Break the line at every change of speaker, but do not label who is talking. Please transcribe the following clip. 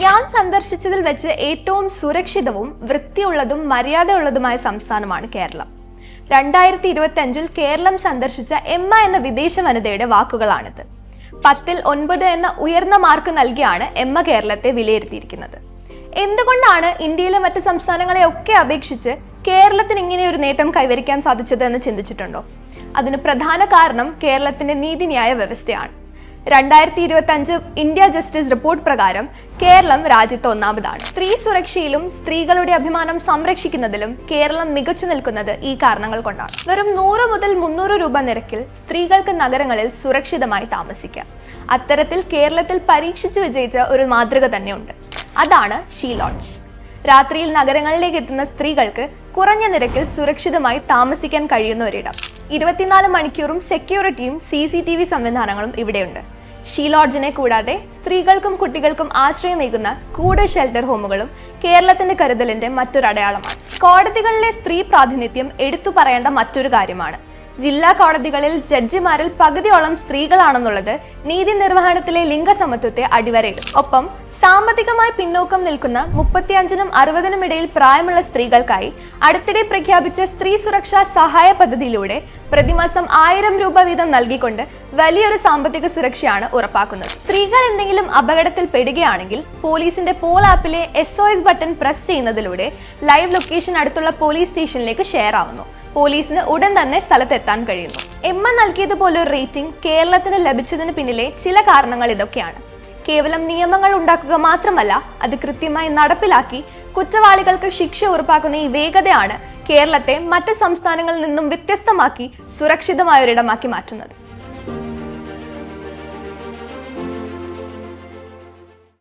ഞാൻ സന്ദർശിച്ചതിൽ വെച്ച് ഏറ്റവും സുരക്ഷിതവും വൃത്തിയുള്ളതും മര്യാദയുള്ളതുമായ സംസ്ഥാനമാണ് കേരളം. 2025 കേരളം സന്ദർശിച്ച എമ്മ എന്ന വിദേശ വനിതയുടെ വാക്കുകളാണിത്. 10ൽ 9 എന്ന ഉയർന്ന മാർക്ക് നൽകിയാണ് എമ്മ കേരളത്തെ വിലയിരുത്തിയിരിക്കുന്നത്. എന്തുകൊണ്ടാണ് ഇന്ത്യയിലെ മറ്റ് സംസ്ഥാനങ്ങളെ ഒക്കെ അപേക്ഷിച്ച് കേരളത്തിന് ഇങ്ങനെ ഒരു നേട്ടം കൈവരിക്കാൻ സാധിച്ചത് എന്ന് ചിന്തിച്ചിട്ടുണ്ടോ? അതിന് പ്രധാന കാരണം കേരളത്തിന്റെ നീതിന്യായ വ്യവസ്ഥയാണ്. 2025 ഇന്ത്യ ജസ്റ്റിസ് റിപ്പോർട്ട് പ്രകാരം കേരളം രാജ്യത്ത് ഒന്നാമതാണ്. സ്ത്രീ സുരക്ഷയിലും സ്ത്രീകളുടെ അഭിമാനം സംരക്ഷിക്കുന്നതിലും കേരളം മികച്ചു നിൽക്കുന്നത് ഈ കാരണങ്ങൾ കൊണ്ടാണ്. വെറും 100 മുതൽ 300 രൂപ നിരക്കിൽ സ്ത്രീകൾക്ക് നഗരങ്ങളിൽ സുരക്ഷിതമായി താമസിക്കാം. അത്തരത്തിൽ കേരളത്തിൽ പരീക്ഷിച്ചു വിജയിച്ച ഒരു മാതൃക തന്നെയുണ്ട്. അതാണ് ഷീ ലോഡ്ജ്. രാത്രിയിൽ നഗരങ്ങളിലേക്ക് എത്തുന്ന സ്ത്രീകൾക്ക് കുറഞ്ഞ നിരക്കിൽ സുരക്ഷിതമായി താമസിക്കാൻ കഴിയുന്ന ഒരിടം. 24 മണിക്കൂറും സെക്യൂരിറ്റിയും CCTV സംവിധാനങ്ങളും ഇവിടെയുണ്ട്. ഷീ ലോഡ്ജിനെ കൂടാതെ സ്ത്രീകൾക്കും കുട്ടികൾക്കും ആശ്രയമേകുന്ന കൂടെ ഷെൽട്ടർ ഹോമുകളും കേരളത്തിന്റെ കരുതലിന്റെ മറ്റൊരടയാളമാണ്. കോടതികളിലെ സ്ത്രീ പ്രാതിനിധ്യം എടുത്തു പറയേണ്ട മറ്റൊരു കാര്യമാണ്. ജില്ലാ കോടതികളിൽ ജഡ്ജിമാരിൽ പകുതിയോളം സ്ത്രീകളാണെന്നുള്ളത് നീതി നിർവഹണത്തിലെ ലിംഗസമത്വത്തെ അടിവരയിടും. ഒപ്പം സാമ്പത്തികമായി പിന്നോക്കം നിൽക്കുന്ന 35നും 60നും ഇടയിൽ പ്രായമുള്ള സ്ത്രീകൾക്കായി അടുത്തിടെ പ്രഖ്യാപിച്ച സ്ത്രീ സുരക്ഷാ സഹായ പദ്ധതിയിലൂടെ പ്രതിമാസം 1000 രൂപ വീതം നൽകിക്കൊണ്ട് വലിയൊരു സാമ്പത്തിക സുരക്ഷയാണ് ഉറപ്പാക്കുന്നത്. സ്ത്രീകൾ എന്തെങ്കിലും അപകടത്തിൽ പെടുകയാണെങ്കിൽ പോലീസിന്റെ പോൾ ആപ്പിലെ SOS ബട്ടൺ പ്രസ് ചെയ്യുന്നതിലൂടെ ലൈവ് ലൊക്കേഷൻ അടുത്തുള്ള പോലീസ് സ്റ്റേഷനിലേക്ക് ഷെയർ ആവുന്നു. പോലീസിന് ഉടൻ തന്നെ സ്ഥലത്തെത്താൻ കഴിയുന്നു. എമ്മ നൽകിയതുപോലെ ഒരു റേറ്റിംഗ് കേരളത്തിന് ലഭിച്ചതിന് പിന്നിലെ ചില കാരണങ്ങൾ ഇതൊക്കെയാണ്. കേവലം നിയമങ്ങൾ ഉണ്ടാക്കുക മാത്രമല്ല, അത് കൃത്യമായി നടപ്പിലാക്കി കുറ്റവാളികൾക്ക് ശിക്ഷ ഉറപ്പാക്കുന്ന ഈ വേഗതയാണ് കേരളത്തെ മറ്റ് സംസ്ഥാനങ്ങളിൽ നിന്നും വ്യത്യസ്തമാക്കി സുരക്ഷിതമായൊരിടമാക്കി മാറ്റുന്നത്.